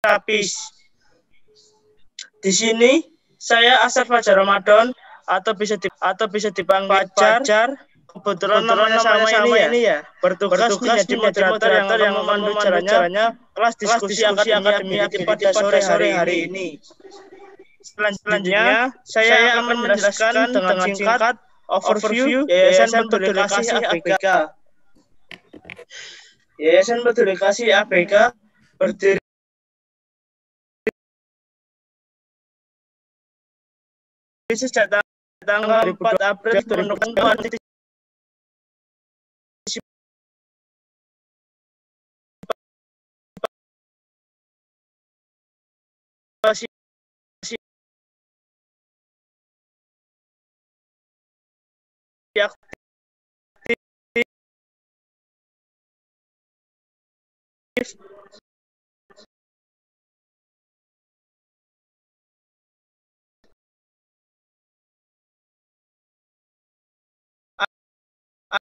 terapis. Di sini saya Asaf Fajar Ramadan atau bisa dipanggil Fajar. Kebetulan namanya sama ini ya. Bertugas menjadi moderator yang memandu jalannya kelas diskusi akademia pada sore hari ini. Selanjutnya saya akan menjelaskan dengan singkat overview Yayasan Peduli Kasih ABK. Yayasan Peduli Kasih ABK berdiri sejak tanggal 4 April 2004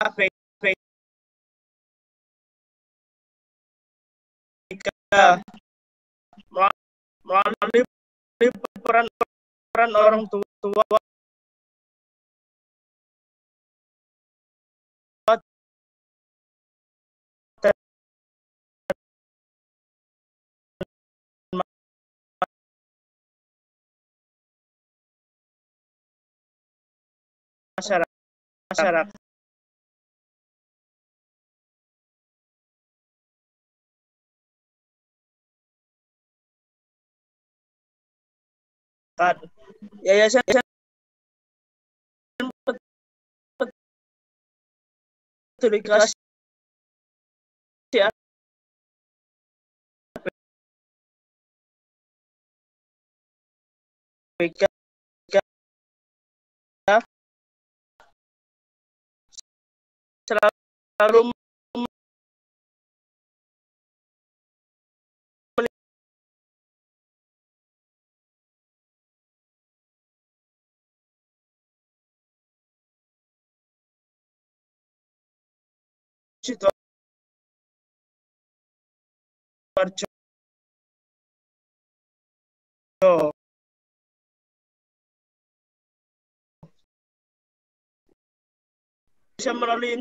ABK melalui peran orang tua dan masyarakat. Yayasan Peduli Kasih ABK selalu Sidoarjo bisa melalui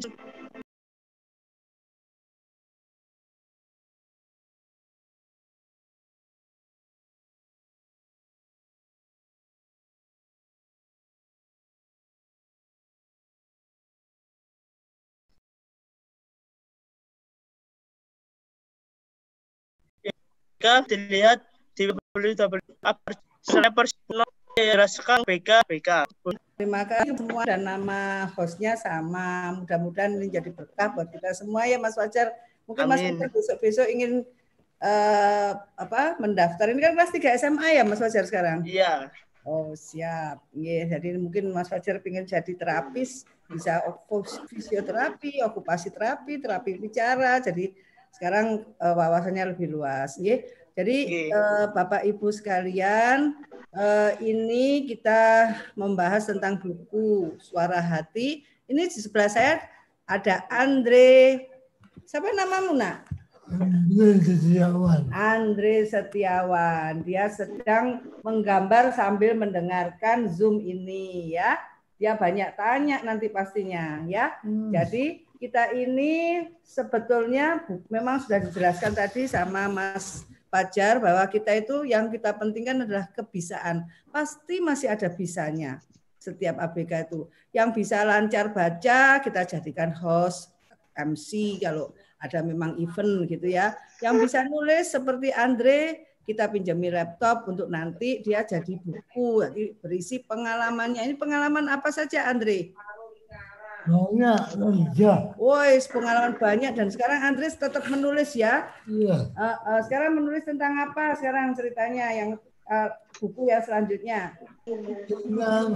dilihat di www.apers.BK. Terima kasih semua dan nama hostnya sama. Mudah-mudahan ini jadi berkah buat kita semua ya Mas Fajar. Mungkin Mas Fajar besok-besok ingin mendaftar. Ini kan kelas 3 SMA ya Mas Fajar sekarang? Iya. Oh siap. Yeah, jadi mungkin Mas Fajar ingin jadi terapis, bisa fisioterapi, okupasi terapi, terapi bicara. Jadi sekarang wawasannya lebih luas. Yeah. Jadi Bapak Ibu sekalian, ini kita membahas tentang buku Suara Hati. Ini di sebelah saya ada Andre. Siapa namamu nak? Andre Setiawan. Andre Setiawan. Dia sedang menggambar sambil mendengarkan Zoom ini ya. Dia banyak tanya nanti pastinya ya. Jadi kita ini sebetulnya memang sudah dijelaskan tadi sama Mas Fajar bahwa kita itu yang kita pentingkan adalah kebisaan. Pasti masih ada bisanya setiap ABK itu. Yang bisa lancar baca kita jadikan host, MC kalau ada memang event gitu ya. Yang bisa nulis seperti Andre kita pinjami laptop untuk nanti dia jadi buku, jadi berisi pengalamannya. Ini pengalaman apa saja Andre? Banyak saja. Woi, pengalaman banyak dan sekarang Andres tetap menulis ya. Iya. Sekarang menulis tentang apa? Sekarang ceritanya yang buku yang selanjutnya. Tentang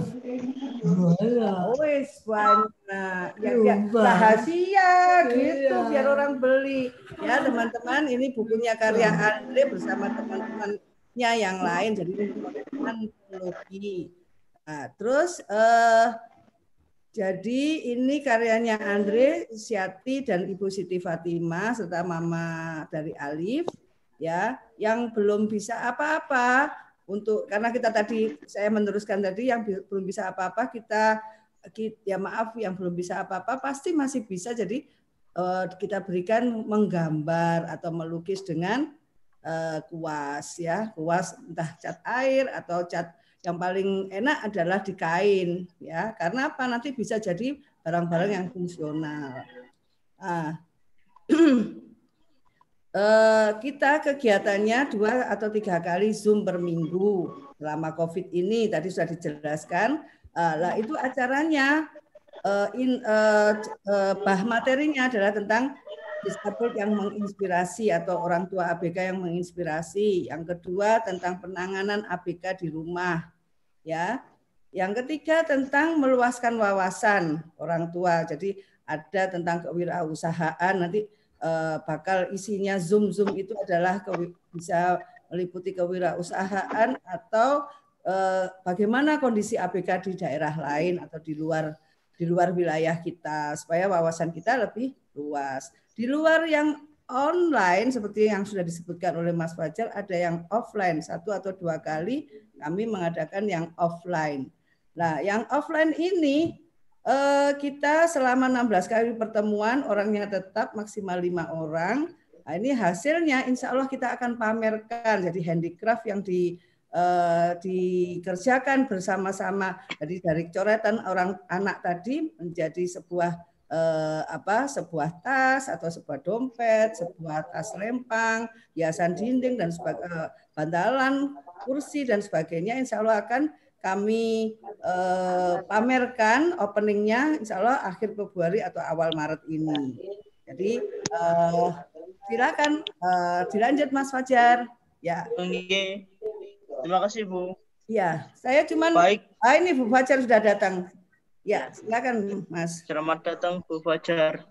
banyak. Woi, banyak. Ya, rahasia gitu biar orang beli. Ya teman-teman, ini bukunya karya Andre bersama teman-temannya yang lain. Jadi ini antologi. Nah, terus jadi ini karyanya Andre, Siati, dan Ibu Siti Fatimah, serta Mama dari Alif. ya, yang belum bisa apa-apa karena kita tadi saya meneruskan tadi yang belum bisa apa-apa ya maaf yang belum bisa apa-apa pasti masih bisa, jadi kita berikan menggambar atau melukis dengan kuas ya, kuas entah cat air atau cat yang paling enak adalah di kain ya, karena apa, nanti bisa jadi barang-barang yang fungsional. Kita kegiatannya 2 atau 3 kali Zoom per minggu selama COVID ini, tadi sudah dijelaskan. Lah itu acaranya materinya adalah tentang disabel yang menginspirasi atau orang tua ABK yang menginspirasi. Yang kedua tentang penanganan ABK di rumah, ya. Yang ketiga tentang meluaskan wawasan orang tua. Jadi ada tentang kewirausahaan, nanti bakal isinya Zoom itu adalah bisa meliputi kewirausahaan atau bagaimana kondisi ABK di daerah lain atau di luar wilayah kita supaya wawasan kita lebih luas. Di luar yang online seperti yang sudah disebutkan oleh Mas Fajar, ada yang offline 1 atau 2 kali kami mengadakan yang offline. Nah, yang offline ini kita selama 16 kali pertemuan, orangnya tetap maksimal 5 orang. Nah, ini hasilnya insya Allah kita akan pamerkan. Jadi handicraft yang dikerjakan bersama-sama. Jadi dari coretan orang anak tadi menjadi sebuah sebuah tas atau sebuah dompet, sebuah tas lempang, hiasan dinding dan bantalan kursi dan sebagainya. Insya Allah akan kami pamerkan openingnya insya Allah akhir Februari atau awal Maret ini. Jadi silakan dilanjut Mas Fajar. Ya. Oke. Terima kasih Bu. Ya, saya cuman. Baik. Ini Bu Fajar sudah datang. Ya, silakan Mas. Selamat datang Bu Fajar.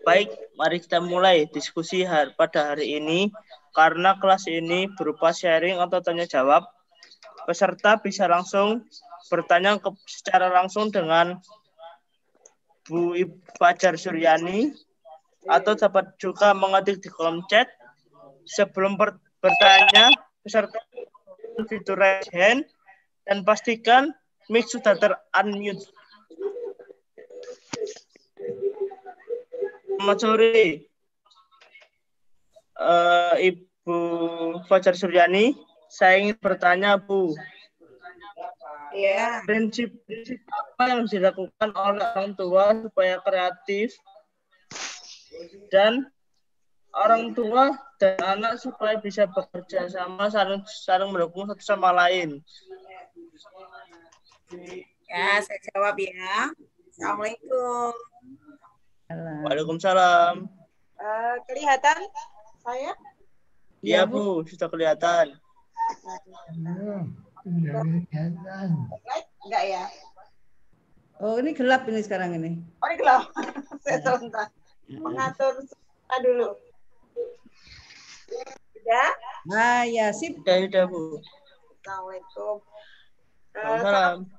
Baik, mari kita mulai diskusi pada hari ini. Karena kelas ini berupa sharing atau tanya jawab, peserta bisa langsung bertanya secara langsung dengan Bu Fajar Suryani atau dapat juga mengetik di kolom chat. Sebelum bertanya, peserta fitur raise hand dan pastikan mic sudah ter-unmute. Selamat sore, Ibu Fajar Suryani. Saya ingin bertanya, Bu. Ya. Prinsip apa yang dilakukan oleh orang tua supaya kreatif dan orang tua dan anak supaya bisa bekerja sama, saling mendukung satu sama lain? Ya, saya jawab ya. Assalamualaikum. Waalaikumsalam. Kelihatan saya? Iya Bu, sudah kelihatan. Enggak ya? Oh, ini gelap ini sekarang ini. Oh, ini gelap. Saya sebentar mengatur dulu. Sudah? Nah, ya sip. Sudah Bu. Assalamualaikum. Waalaikumsalam.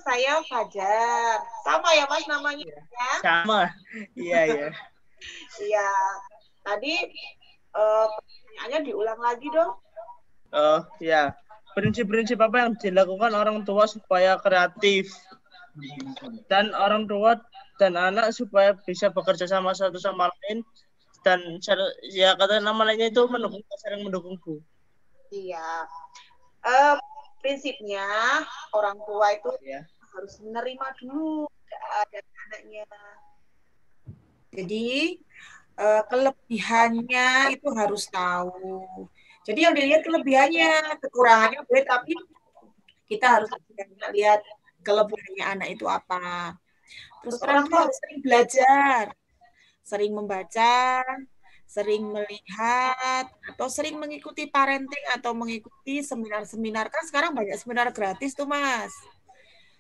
Saya Fajar. Sama ya Mas namanya ya? Sama. Iya. Iya. Tadi pertanyaannya diulang lagi dong. Oh, ya. Prinsip-prinsip apa yang dilakukan orang tua supaya kreatif dan orang tua dan anak supaya bisa bekerja sama satu sama lain dan ya kata nama lainnya itu mendukung, saling mendukung Bu. Iya. Prinsipnya orang tua itu harus menerima dulu keadaan anaknya. Jadi kelebihannya itu harus tahu. Jadi yang dilihat kelebihannya, kekurangannya boleh, tapi kita harus lihat kelebihannya anak itu apa. Terus orang tua harus sering belajar, sering membaca, sering melihat, atau sering mengikuti parenting atau mengikuti seminar-seminar. Kan sekarang banyak seminar gratis tuh Mas.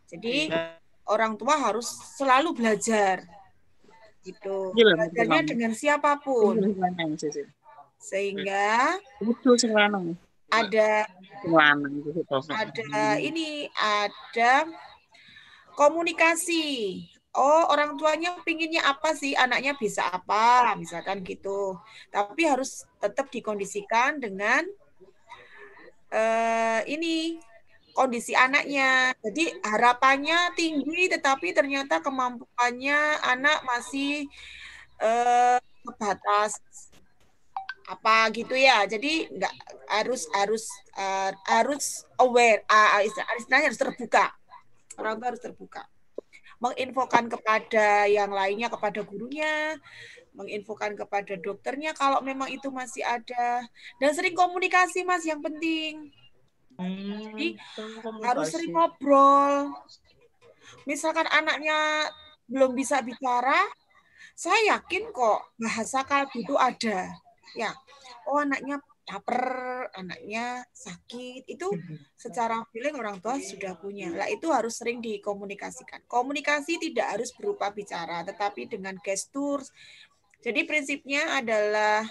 Jadi orang tua harus selalu belajar. Gitu. Belajarnya dengan siapapun. Sehingga ada komunikasi oh orang tuanya pinginnya apa sih, anaknya bisa apa, misalkan gitu. Tapi harus tetap dikondisikan dengan ini kondisi anaknya. Jadi harapannya tinggi, tetapi ternyata kemampuannya anak masih terbatas apa gitu ya. Jadi nggak harus aware, istilahnya harus terbuka. Orang tua harus terbuka. Menginfokan kepada yang lainnya, kepada gurunya, menginfokan kepada dokternya kalau memang itu masih ada. Dan sering komunikasi, Mas, yang penting. Jadi harus sering ngobrol. Misalkan anaknya belum bisa bicara, saya yakin kok bahasa kalbu itu ada. Ya, oh anaknya lapar, anaknya sakit, itu secara feeling orang tua sudah punya. Lah itu harus sering dikomunikasikan. Komunikasi tidak harus berupa bicara, tetapi dengan gestur. Jadi prinsipnya adalah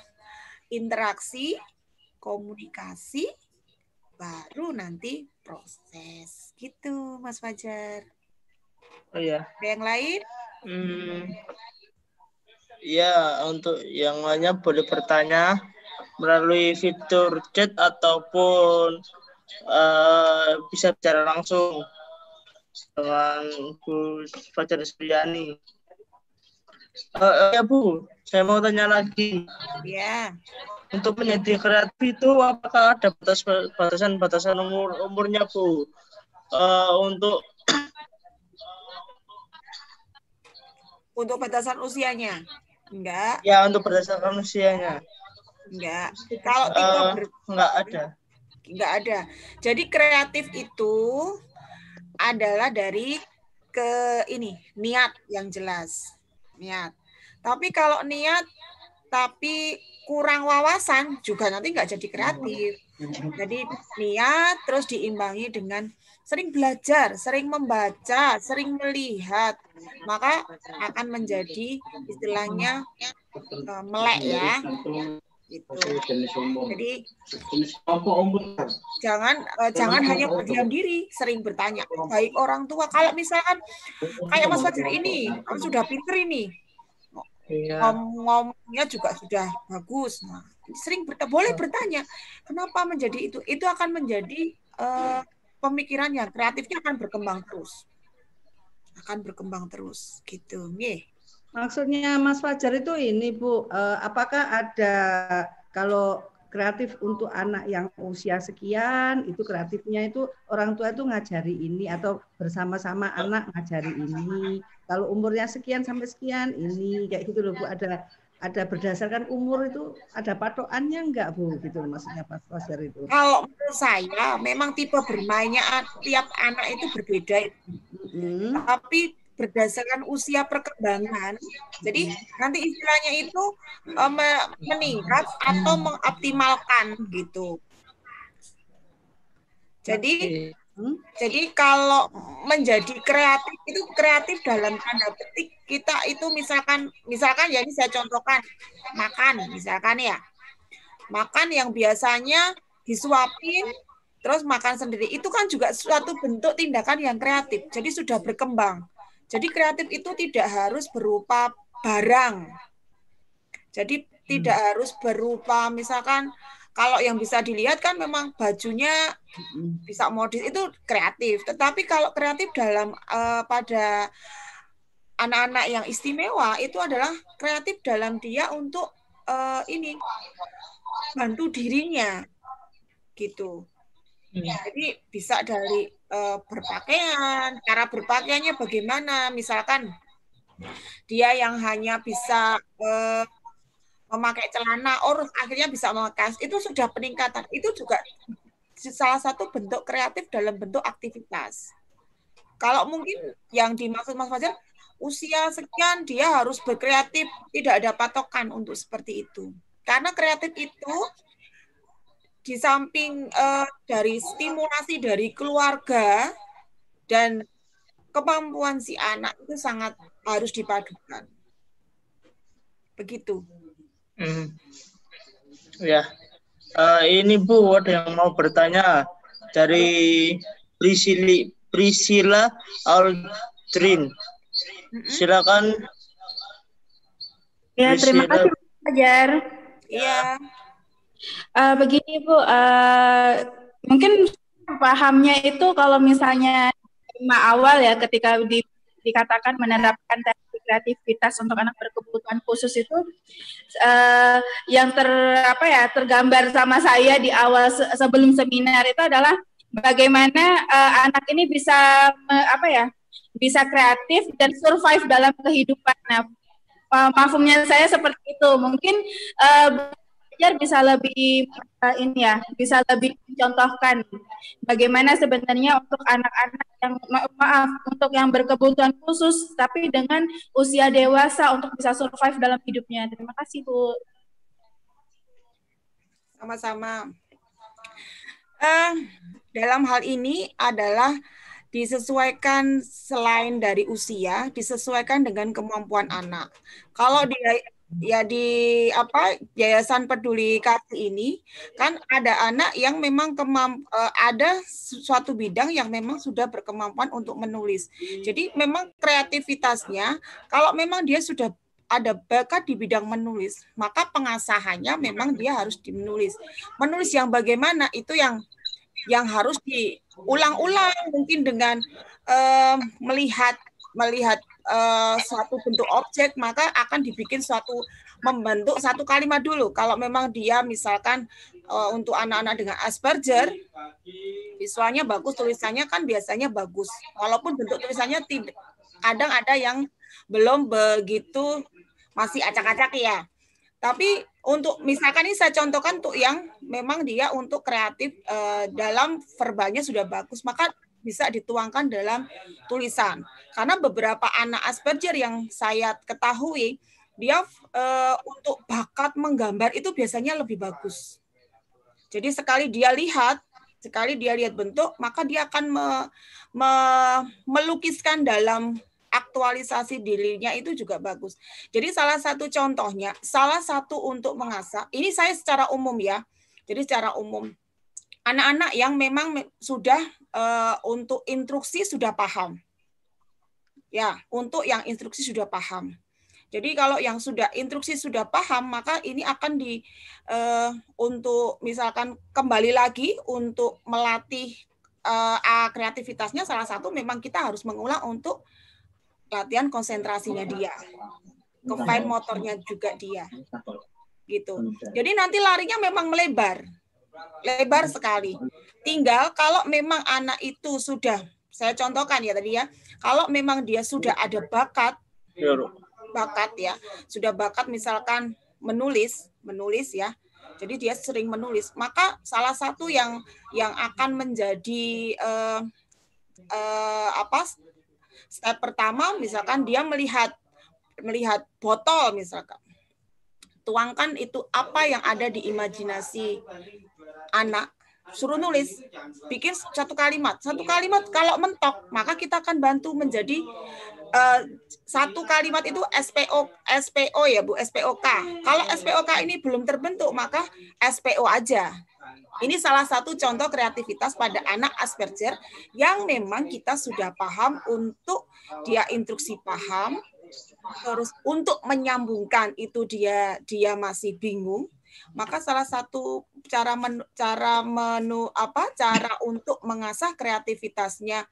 interaksi, komunikasi, baru nanti proses. Gitu, Mas Fajar. Oh ya. Ada yang lain? Ya, untuk yang lainnya boleh bertanya melalui fitur chat ataupun bisa bicara langsung dengan Bu Fajar Suryani. Ya Bu, saya mau tanya lagi. Ya. Untuk menjadi kreatif itu apakah ada batasan umurnya Bu? Untuk batasan usianya? Enggak. Ya, untuk berdasarkan usianya. Enggak. Kalau tipe enggak ada. Enggak ada. Jadi kreatif itu adalah dari niat yang jelas. Niat. Tapi kalau niat tapi kurang wawasan juga nanti enggak jadi kreatif. Jadi niat terus diimbangi dengan sering belajar, sering membaca, sering melihat, maka akan menjadi istilahnya melek ya. Gitu. Jadi jangan hanya berdiam diri, sering bertanya. Baik orang tua, kalau misalkan kayak Mas Fajar ini, kan sudah pinter ini, ngomongnya juga sudah bagus. Nah, sering boleh bertanya, kenapa menjadi itu? Itu akan menjadi pemikiran yang kreatifnya akan berkembang terus, gitu. Nih. Maksudnya Mas Fajar itu ini Bu, apakah ada kalau kreatif untuk anak yang usia sekian, itu kreatifnya itu orang tua itu ngajari ini atau bersama-sama anak ngajari ini. Kalau umurnya sekian sampai sekian ini kayak gitu loh Bu, ada berdasarkan umur itu ada patokannya enggak Bu gitu maksudnya Mas Fajar itu. Kalau menurut saya memang tipe bermainnya tiap anak itu berbeda. Tapi berdasarkan usia perkembangan, jadi nanti istilahnya itu meningkat atau mengoptimalkan gitu. Jadi kalau menjadi kreatif itu kreatif dalam tanda petik kita itu misalkan ya ini saya contohkan makan misalkan ya, makan yang biasanya disuapin terus makan sendiri itu kan juga suatu bentuk tindakan yang kreatif, jadi sudah berkembang. Jadi kreatif itu tidak harus berupa barang. Jadi tidak harus berupa misalkan kalau yang bisa dilihat kan memang bajunya bisa modis itu kreatif. Tetapi kalau kreatif dalam pada anak-anak yang istimewa itu adalah kreatif dalam dia untuk ini bantu dirinya gitu. Jadi bisa dari berpakaian, cara berpakaiannya bagaimana, misalkan dia yang hanya bisa memakai celana, akhirnya bisa memakai, itu sudah peningkatan, itu juga salah satu bentuk kreatif dalam bentuk aktivitas. Kalau mungkin yang dimaksud Mas Fajar, usia sekian dia harus berkreatif, tidak ada patokan untuk seperti itu. Karena kreatif itu di samping dari stimulasi dari keluarga dan kemampuan si anak itu sangat harus dipadukan. Begitu. Ya, ini Bu ada yang mau bertanya dari Priscilla Aldrin. Silakan. Ya, terima Priscila. kasih Bu Fajar. Iya. Begini Bu, mungkin pahamnya itu kalau misalnya awal ya ketika dikatakan menerapkan teknik kreativitas untuk anak berkebutuhan khusus itu yang tergambar sama saya di awal sebelum seminar itu adalah bagaimana anak ini bisa bisa kreatif dan survive dalam kehidupan. Nah, mafhumnya saya seperti itu. Mungkin belajar bisa lebih bisa lebih mencontohkan bagaimana sebenarnya untuk anak-anak yang untuk yang berkebutuhan khusus tapi dengan usia dewasa untuk bisa survive dalam hidupnya. Terima kasih Bu. Sama-sama. Dalam hal ini adalah disesuaikan selain dari usia, disesuaikan dengan kemampuan anak. Kalau dia ya di Yayasan Peduli Kasih ini kan ada anak yang memang ada suatu bidang yang memang sudah berkemampuan untuk menulis. Jadi memang kreativitasnya kalau memang dia sudah ada bakat di bidang menulis, maka pengasahannya memang dia harus menulis. Menulis yang bagaimana itu yang harus diulang-ulang mungkin dengan melihat suatu bentuk objek, maka akan dibikin membentuk satu kalimat dulu. Kalau memang dia misalkan untuk anak-anak dengan Asperger, visualnya bagus, tulisannya kan biasanya bagus. Walaupun bentuk tulisannya kadang ada yang belum begitu, masih acak-acak ya. Tapi untuk misalkan ini saya contohkan untuk yang memang dia untuk kreatif dalam verbalnya sudah bagus, maka bisa dituangkan dalam tulisan. Karena beberapa anak Asperger yang saya ketahui, dia untuk bakat menggambar itu biasanya lebih bagus. Jadi sekali dia lihat bentuk, maka dia akan melukiskan dalam aktualisasi dirinya itu juga bagus. Jadi salah satu contohnya, salah satu untuk mengasah, ini saya secara umum ya, jadi secara umum, anak-anak yang memang sudah untuk instruksi sudah paham. Ya, untuk yang instruksi sudah paham. Jadi kalau yang sudah instruksi sudah paham, maka ini akan untuk misalkan kembali lagi untuk melatih kreativitasnya, salah satu memang kita harus mengulang untuk latihan konsentrasinya dia, fine motornya juga dia, gitu. Jadi nanti larinya memang melebar sekali. Tinggal kalau memang anak itu sudah, saya contohkan ya tadi ya, kalau memang dia sudah ada bakat ya, sudah bakat misalkan menulis ya, jadi dia sering menulis, maka salah satu yang akan menjadi step pertama, misalkan dia melihat botol misalkan. Tuangkan itu apa yang ada di imajinasi anak, suruh nulis, bikin satu kalimat kalau mentok, maka kita akan bantu menjadi satu kalimat itu SPO ya Bu, SPOK. Kalau SPOK ini belum terbentuk, maka SPO aja. Ini salah satu contoh kreativitas pada anak Asperger yang memang kita sudah paham untuk dia instruksi paham, terus untuk menyambungkan itu dia masih bingung, maka salah satu cara untuk mengasah kreativitasnya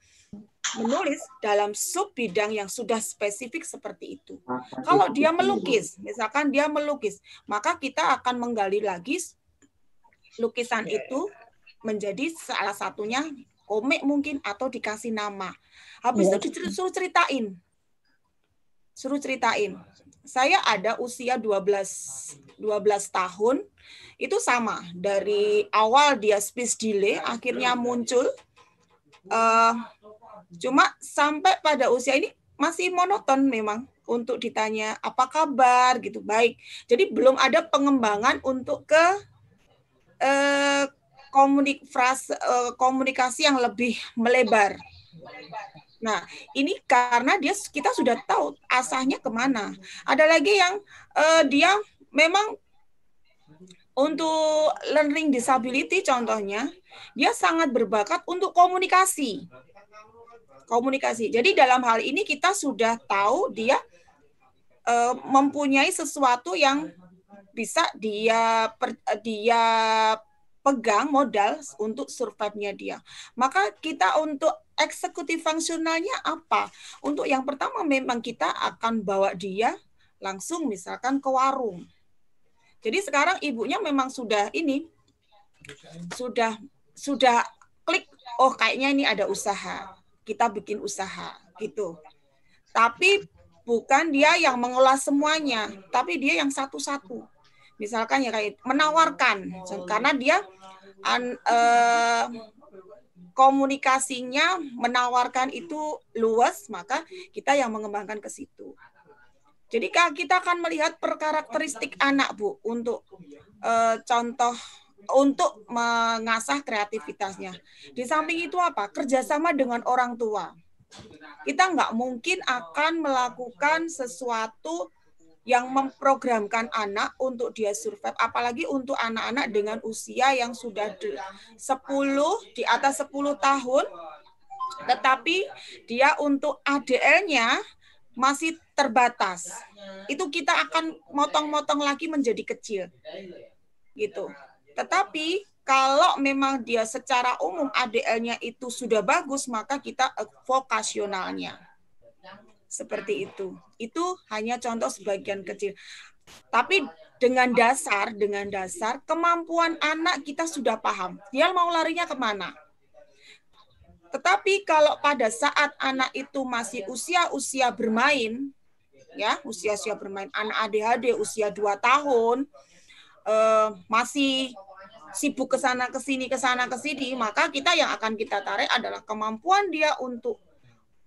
menulis dalam sub bidang yang sudah spesifik seperti itu. Kalau dia melukis, misalkan dia melukis, maka kita akan menggali lagi lukisan itu menjadi salah satunya komik mungkin atau dikasih nama. Habis itu suruh ceritain. Saya ada usia 12 tahun, itu sama. Dari awal dia speech delay, akhirnya muncul. Cuma sampai pada usia ini masih monoton memang untuk ditanya apa kabar gitu, baik. Jadi belum ada pengembangan untuk ke komunikasi yang lebih melebar. Nah, ini karena kita sudah tahu asahnya kemana. Ada lagi yang dia memang untuk learning disability contohnya, dia sangat berbakat untuk komunikasi. Komunikasi. Jadi dalam hal ini kita sudah tahu dia mempunyai sesuatu yang bisa dia pegang modal untuk survive-nya dia. Maka kita untuk eksekutif fungsionalnya apa? Untuk yang pertama memang kita akan bawa dia langsung misalkan ke warung. Jadi sekarang ibunya memang sudah klik, oh kayaknya ini ada usaha. Kita bikin usaha gitu. Tapi bukan dia yang mengolah semuanya, tapi dia yang satu-satu. Misalkan ya kayak menawarkan, karena dia komunikasinya menawarkan itu luas, maka kita yang mengembangkan ke situ. Jadi kita akan melihat karakteristik anak, Bu, untuk contoh untuk mengasah kreativitasnya. Di samping itu apa? Kerjasama dengan orang tua. Kita nggak mungkin akan melakukan sesuatu yang memprogramkan anak untuk dia survive, apalagi untuk anak-anak dengan usia yang sudah 10, di atas 10 tahun, tetapi dia untuk ADL-nya masih terbatas. Itu kita akan motong-motong lagi menjadi kecil. Gitu. Tetapi kalau memang dia secara umum ADL-nya itu sudah bagus, maka kita vokasionalnya. Seperti itu. Itu hanya contoh sebagian kecil. Tapi dengan dasar kemampuan anak kita sudah paham. Dia mau larinya kemana. Tetapi kalau pada saat anak itu masih usia bermain, ya usia bermain, anak ADHD usia 2 tahun, masih sibuk ke sana ke sini, maka kita yang akan kita tarik adalah kemampuan dia untuk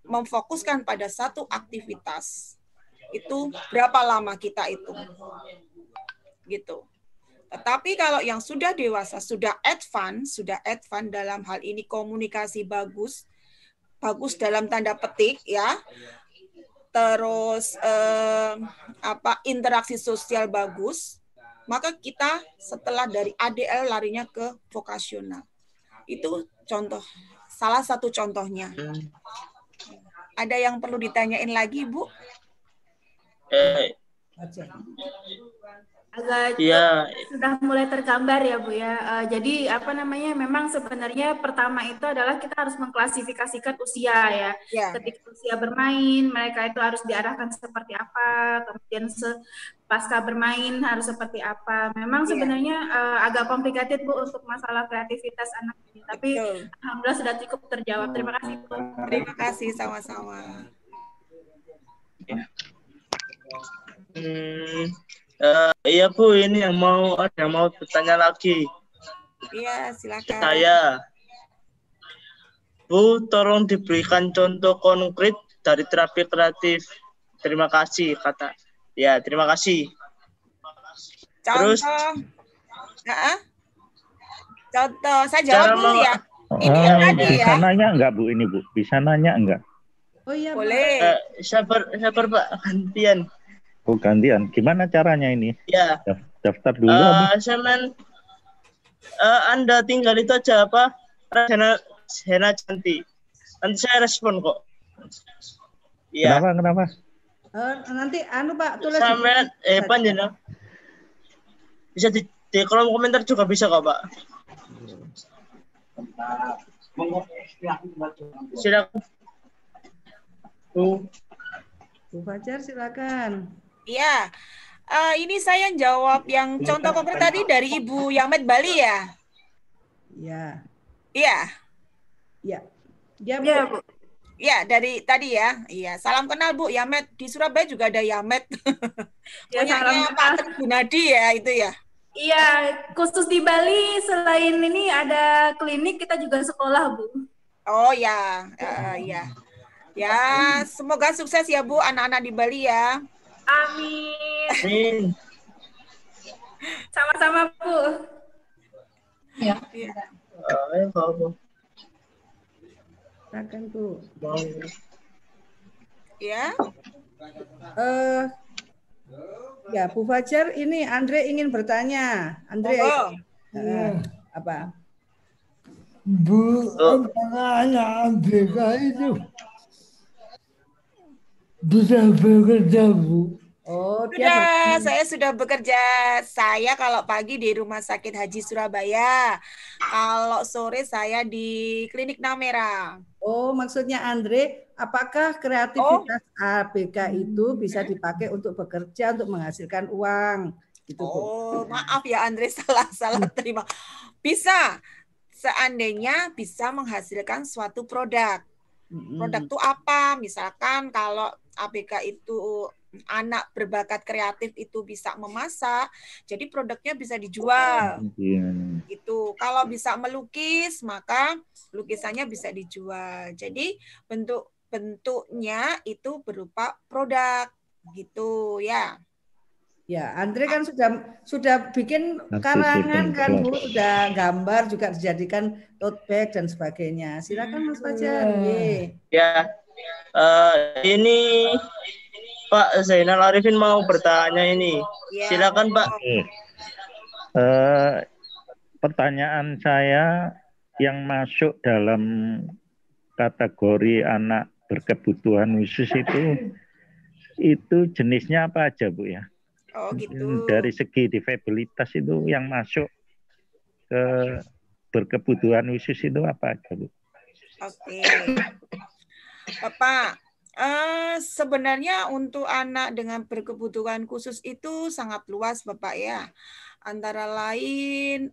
memfokuskan pada satu aktivitas. Itu berapa lama kita itu. Gitu. Tetapi kalau yang sudah dewasa, sudah advance dalam hal ini komunikasi bagus dalam tanda petik ya. Terus interaksi sosial bagus, maka kita setelah dari ADL larinya ke vokasional. Itu salah satu contohnya. Ada yang perlu ditanyain lagi, Bu? Agak sudah mulai tergambar ya, Bu ya. Jadi memang sebenarnya pertama itu adalah kita harus mengklasifikasikan usia ya. Ketika usia bermain, mereka itu harus diarahkan seperti apa, kemudian pasca bermain harus seperti apa. Memang sebenarnya agak komplikated, Bu, untuk masalah kreativitas anak ini. Tapi alhamdulillah sudah cukup terjawab. Terima kasih, Bu. Terima kasih, sama-sama. Iya Bu, ini yang mau bertanya lagi. Iya, silakan. Saya, Bu, tolong diberikan contoh konkret dari terapi kreatif. Terima kasih, kata. Ya, terima kasih. Contoh, contoh, saya jawab dulu ya. Ini yang tadi ya. Bisa nanya enggak, Bu, ini, Bu? Bisa nanya enggak? Oh iya, boleh. Sabar Pak, gantian. Oh, gantian. Gimana caranya ini? Ya. Daftar dulu. Anda tinggal itu aja apa? Hena Cantik. Nanti saya respon kok. Iya. Kenapa? Nanti Pak tulis. Sampai panjenengan. Bisa di kolom komentar juga bisa kok, Pak. Silakan. Bu Fajar silakan. Iya, ini saya jawab yang contoh konkret tadi dari Ibu Yamet Bali ya? Iya. Iya. Iya. Iya, Bu. Iya, dari tadi ya. Iya, salam kenal Bu Yamet. Di Surabaya juga ada Yamet. Punyanya Pak Tri Gunadi ya, itu ya? Iya, khusus di Bali selain ini ada klinik, kita juga sekolah, Bu. Oh ya, iya. Ya, semoga sukses ya Bu, anak-anak di Bali ya. Amin. Sama-sama, Bu. Ya. Silakan, Bu. Ya. Ya, Bu Fajar, ini Andre ingin bertanya. Andre, apa? Bu, anak ABK itu Bisa bekerja, Bu. Oh, dia Sudah, saya sudah bekerja. Saya kalau pagi di Rumah Sakit Haji Surabaya. Kalau sore saya di Klinik Namera. Oh, maksudnya Andre, apakah kreativitas ABK itu bisa dipakai untuk bekerja, untuk menghasilkan uang? Gitu, Bu. Oh, maaf ya Andre, salah terima. Bisa, seandainya bisa menghasilkan suatu produk. Produk itu apa? Misalkan kalau ABK itu anak berbakat kreatif itu bisa memasak, jadi produknya bisa dijual. Gitu. Kalau bisa melukis, maka lukisannya bisa dijual. Jadi bentuknya itu berupa produk gitu ya. Ya, Andre kan sudah bikin karangan kan, Bu, sudah gambar juga dijadikan tote bag dan sebagainya. Silakan Mas Fajar. Ya, ini Pak Zainal Arifin mau bertanya ini. Ya, Silakan Pak. Pertanyaan saya yang masuk dalam kategori anak berkebutuhan khusus itu jenisnya apa aja, Bu ya? Oh gitu. Dari segi difabilitas itu yang masuk ke berkebutuhan khusus itu apa aja, Bu? Oke. Bapak, sebenarnya untuk anak dengan berkebutuhan khusus itu sangat luas, Bapak ya. Antara lain,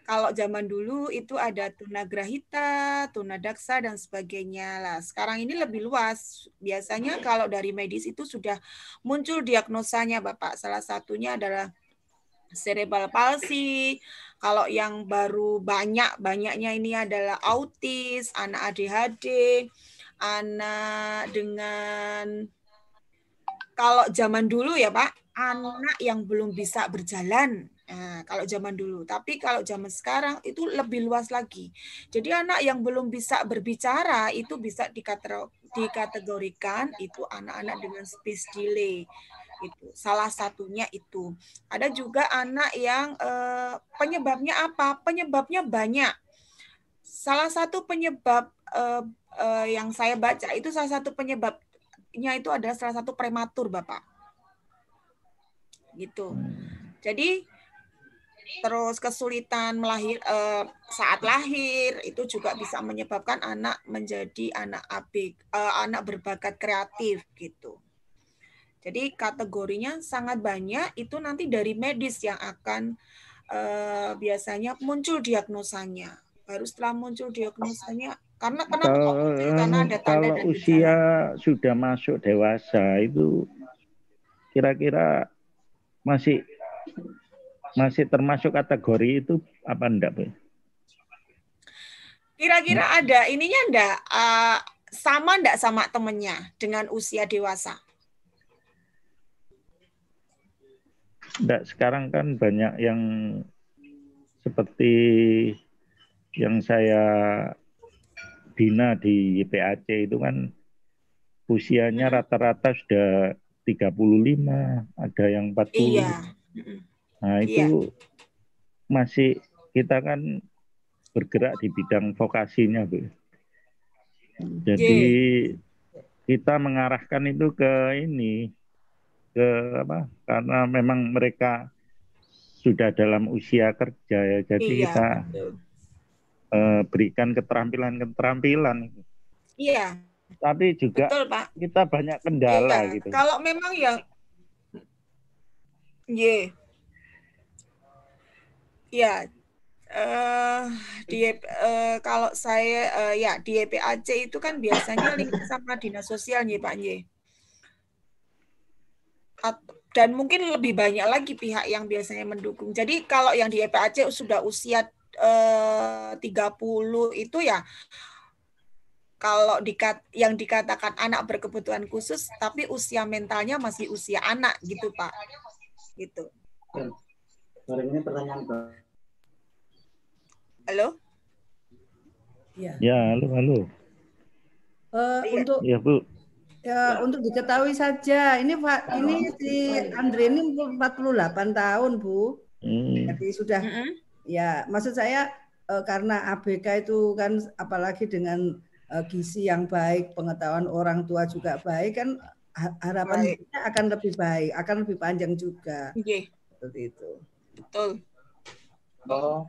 kalau zaman dulu itu ada tunagrahita, tunadaksa, dan sebagainya. Lah, sekarang ini lebih luas. Biasanya kalau dari medis itu sudah muncul diagnosanya, Bapak. Salah satunya adalah cerebral palsy. Kalau yang baru banyaknya ini adalah autis, anak ADHD, anak dengan, kalau zaman dulu ya Pak, anak yang belum bisa berjalan. Nah, kalau zaman dulu, tapi kalau zaman sekarang itu lebih luas lagi. Jadi anak yang belum bisa berbicara itu bisa dikategorikan itu anak-anak dengan speech delay. Itu salah satunya itu. Ada juga anak yang penyebabnya apa? Penyebabnya banyak. Salah satu penyebab yang saya baca itu salah satu penyebabnya itu adalah salah satu prematur, Bapak. Gitu. Jadi terus kesulitan saat lahir itu juga bisa menyebabkan anak menjadi anak berbakat kreatif gitu. Jadi kategorinya sangat banyak, itu nanti dari medis yang akan biasanya muncul diagnosanya. Baru setelah muncul diagnosanya, karena kenapa kok muncul? Karena ada tanda dan usia gejala. Sudah masuk dewasa itu kira-kira masih termasuk kategori itu apa enggak, Bu? Kira-kira ada ininya enggak? Sama enggak sama temennya dengan usia dewasa? Enggak, sekarang kan banyak yang seperti yang saya bina di YPAC itu kan usianya rata-rata sudah 35, ada yang 40. Iya. Nah, itu masih kita kan bergerak di bidang vokasinya, Bu. Jadi kita mengarahkan itu ke ini, karena memang mereka sudah dalam usia kerja ya, jadi kita berikan keterampilan. Iya. Tapi juga betul, Pak. Kita banyak kendala gitu. Kalau memang yang kalau saya di YPAC itu kan biasanya link sama dinas sosial nih Pak Nye. Dan mungkin lebih banyak lagi pihak yang biasanya mendukung. Jadi kalau yang di YPAC sudah usia 30 itu ya, kalau yang dikatakan anak berkebutuhan khusus, tapi usia mentalnya masih usia anak gitu Pak. Gitu. Ini pertanyaan Pak. Halo? Ya, halo. Untuk ya, Bu. Ya, untuk diketahui saja, ini si Andre ini 48 tahun, Bu. Jadi sudah, ya maksud saya karena ABK itu kan apalagi dengan gizi yang baik, pengetahuan orang tua juga baik, kan harapan hidupnya akan lebih baik, akan lebih panjang juga. Seperti itu. Betul. Oh.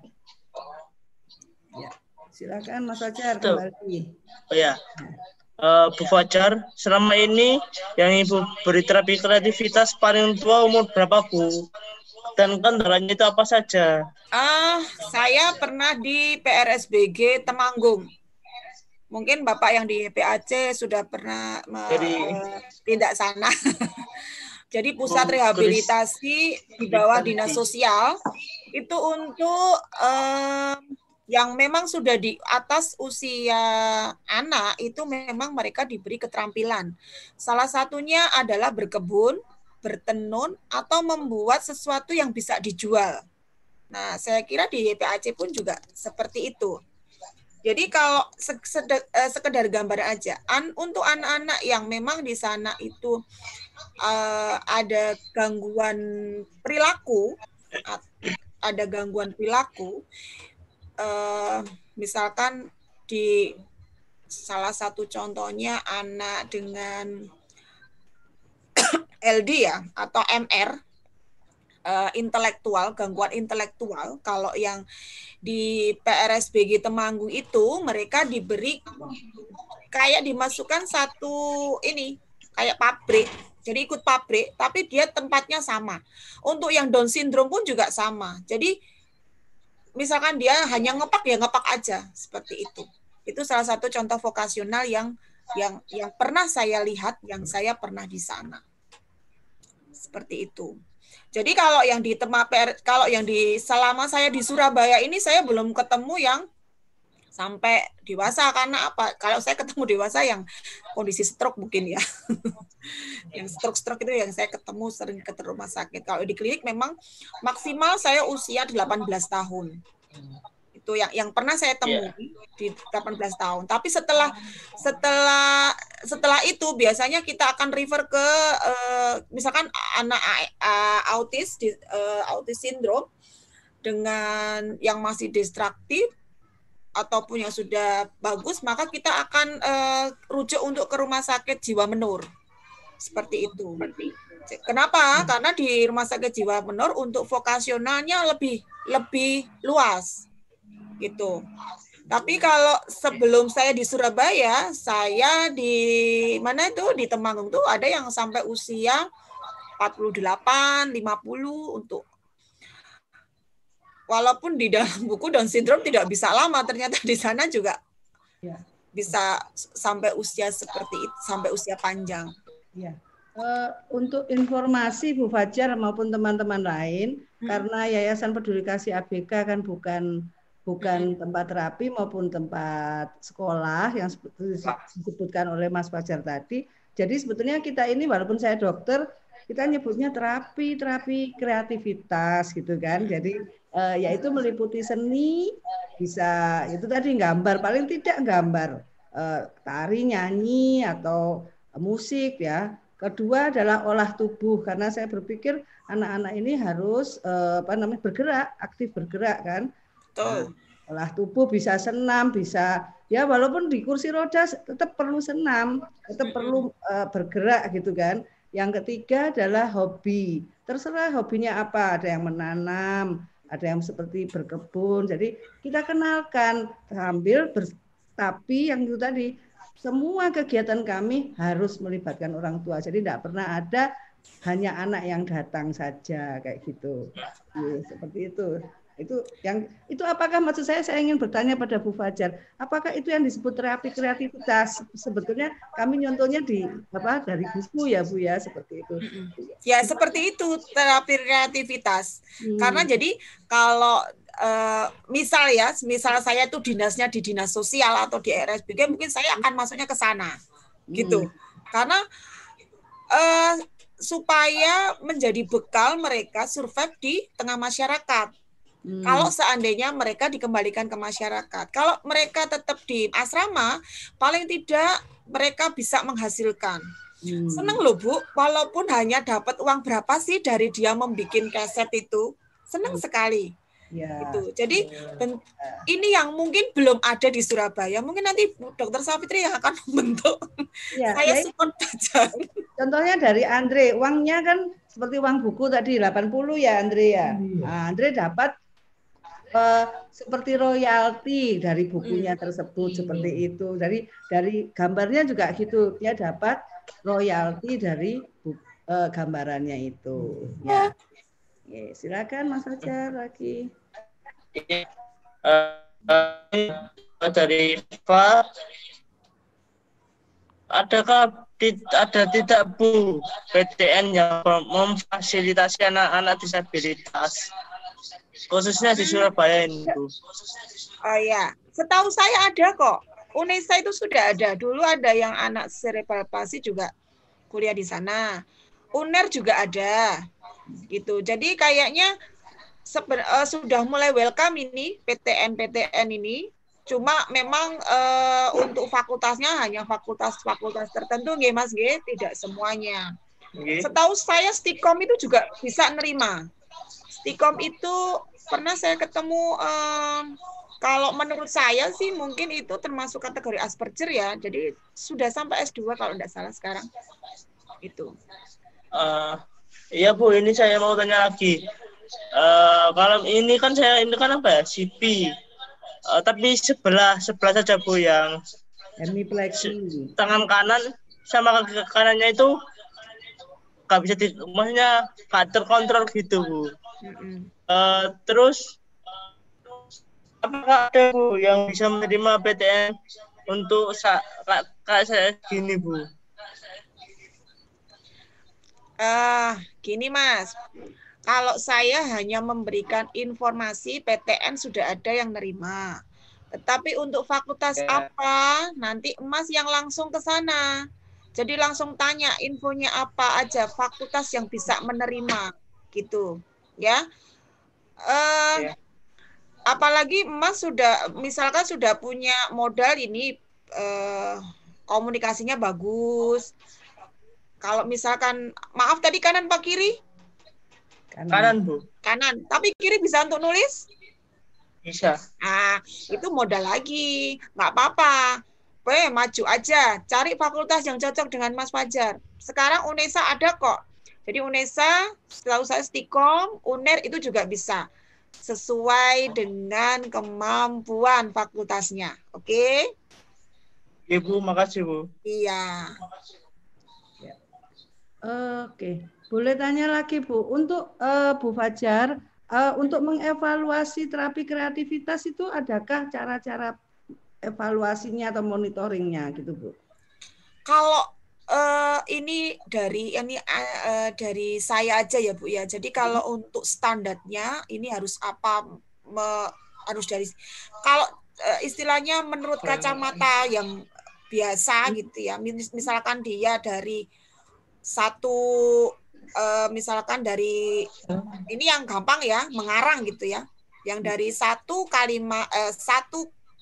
Ya. Silakan Mas Fajar kembali. Oh ya. Bu Fajar, selama ini yang Ibu beri terapi kreativitas paling tua umur berapa, Bu? Dan kendalanya itu apa saja? Saya pernah di PRSBG Temanggung. Mungkin Bapak yang di PAC sudah pernah tindak sana. Jadi pusat rehabilitasi di bawah dinas sosial itu untuk yang memang sudah di atas usia anak, itu memang mereka diberi keterampilan. Salah satunya adalah berkebun, bertenun, atau membuat sesuatu yang bisa dijual. Nah, saya kira di PAC pun juga seperti itu. Jadi kalau sekedar gambar aja, untuk anak-anak yang memang di sana itu ada gangguan perilaku, misalkan di salah satu contohnya anak dengan LD ya atau MR, intelektual, gangguan intelektual. Kalau yang di PRSBG Temanggung itu mereka diberi kayak dimasukkan satu ini kayak pabrik. Jadi ikut pabrik, tapi dia tempatnya sama. Untuk yang Down syndrome pun juga sama. Jadi misalkan dia hanya ngepak ya ngepak aja seperti itu. Itu salah satu contoh vokasional yang pernah saya lihat, yang saya pernah di sana. Seperti itu. Jadi kalau yang di selama saya di Surabaya ini saya belum ketemu yang sampai dewasa, karena apa? Kalau saya ketemu dewasa yang kondisi stroke mungkin ya. Yang stroke itu yang saya ketemu sering ke rumah sakit. Kalau di klinik memang maksimal saya usia 18 tahun. Itu yang pernah saya temui di 18 tahun. Tapi setelah itu biasanya kita akan refer ke misalkan anak autis sindrom dengan yang masih distraktif ataupun yang sudah bagus, maka kita akan rujuk untuk ke rumah sakit jiwa menur. Seperti itu. Kenapa? Karena di rumah sakit jiwa menur untuk vokasionalnya lebih luas. Gitu. Tapi kalau sebelum saya di Surabaya, saya di mana itu di Temanggung tuh ada yang sampai usia 48, 50 untuk walaupun di dalam buku Down syndrome tidak bisa lama, ternyata di sana juga bisa sampai usia seperti itu, sampai usia panjang. Ya. Untuk informasi Bu Fajar maupun teman-teman lain, karena Yayasan Peduli Kasih ABK kan bukan tempat terapi maupun tempat sekolah yang disebutkan oleh Mas Fajar tadi. Jadi sebetulnya kita ini walaupun saya dokter, kita nyebutnya terapi kreativitas gitu kan. Jadi yaitu meliputi seni, bisa itu tadi gambar, paling tidak gambar, tari, nyanyi atau musik ya. Kedua adalah olah tubuh, karena saya berpikir anak-anak ini harus bergerak, aktif bergerak kan. Nah, olah tubuh bisa senam, bisa ya walaupun di kursi roda tetap perlu senam, tetap perlu bergerak gitu kan. Yang ketiga adalah hobi. Terserah hobinya apa, ada yang menanam, ada yang seperti berkebun. Jadi kita kenalkan sambil tapi yang itu tadi semua kegiatan kami harus melibatkan orang tua. Jadi tidak pernah ada hanya anak yang datang saja kayak gitu. Ya, seperti itu. Itu apakah maksud saya ingin bertanya pada Bu Fajar, apakah itu yang disebut terapi kreativitas? Sebetulnya kami nyontohnya dari buku ya Bu ya, seperti itu. Ya seperti itu terapi kreativitas. Karena jadi kalau misal saya tuh dinasnya di dinas sosial atau di RSBG, mungkin saya akan masuknya ke sana gitu. Karena supaya menjadi bekal mereka survive di tengah masyarakat. Kalau seandainya mereka dikembalikan ke masyarakat, kalau mereka tetap di asrama, paling tidak mereka bisa menghasilkan. Seneng loh Bu, walaupun hanya dapat uang berapa sih dari dia membuat keset itu, seneng sekali. Ya. Gitu. Jadi ini yang mungkin belum ada di Surabaya. Mungkin nanti Dokter Safitri yang akan membentuk. Ya, Saya ya, support saja. contohnya dari Andre, uangnya kan seperti uang buku tadi 80 ya Andre ya. Nah, Andre dapat seperti royalti dari bukunya tersebut seperti itu. Dari gambarnya juga gitu, dia dapat royalti dari gambarannya itu. Ya. Oke, silakan Mas Fajar lagi. Dari Pak, adakah ada tidak Bu PTN yang memfasilitasi anak-anak disabilitas khususnya di Surabaya ini Bu? Oh ya, setahu saya ada kok. UNESA itu sudah ada. Dulu ada yang anak cerebral palsy juga kuliah di sana. UNER juga ada. Gitu. Jadi kayaknya sudah mulai welcome ini PTN ini. Cuma memang untuk fakultasnya hanya fakultas tertentu nggih Mas nggih, tidak semuanya. Setahu saya Stikom itu juga bisa nerima. Stikom itu pernah saya ketemu kalau menurut saya sih mungkin itu termasuk kategori Asperger ya. Jadi sudah sampai S2 kalau tidak salah sekarang. Itu. Iya Bu, ini saya mau tanya lagi. Kalau ini kan apa ya? CP. Tapi sebelah saja Bu yang hemiplegia. Tangan kanan sama kaki kanannya itu nggak bisa maksudnya nggak terkontrol gitu Bu. Terus apakah ada Bu yang bisa menerima PTN untuk kayak saya gini Bu? Gini Mas, kalau saya hanya memberikan informasi PTN sudah ada yang nerima. Tetapi untuk fakultas apa, nanti Mas yang langsung ke sana. Jadi langsung tanya infonya apa aja, fakultas yang bisa menerima, gitu. Ya. Apalagi Mas misalkan sudah punya modal ini, komunikasinya bagus. Kalau misalkan, maaf tadi kanan Pak kiri? Kanan Bu. Kanan, tapi kiri bisa untuk nulis? Bisa. Nah, itu modal lagi. Nggak apa-apa. Maju aja. Cari fakultas yang cocok dengan Mas Fajar. Sekarang UNESA ada kok. Jadi UNESA, setahu saya Stikom, UNER itu juga bisa. Sesuai dengan kemampuan fakultasnya. Oke? Ibu, makasih Bu. Iya. Oke. Boleh tanya lagi Bu. Untuk Bu Fajar, untuk mengevaluasi terapi kreativitas itu adakah cara-cara evaluasinya atau monitoringnya gitu Bu? Kalau ini dari saya aja ya Bu ya. Jadi kalau untuk standarnya ini harus apa? Harus dari kalau istilahnya menurut kacamata yang biasa gitu ya. Misalkan dia dari misalkan dari ini yang gampang ya, mengarang gitu ya. Yang dari satu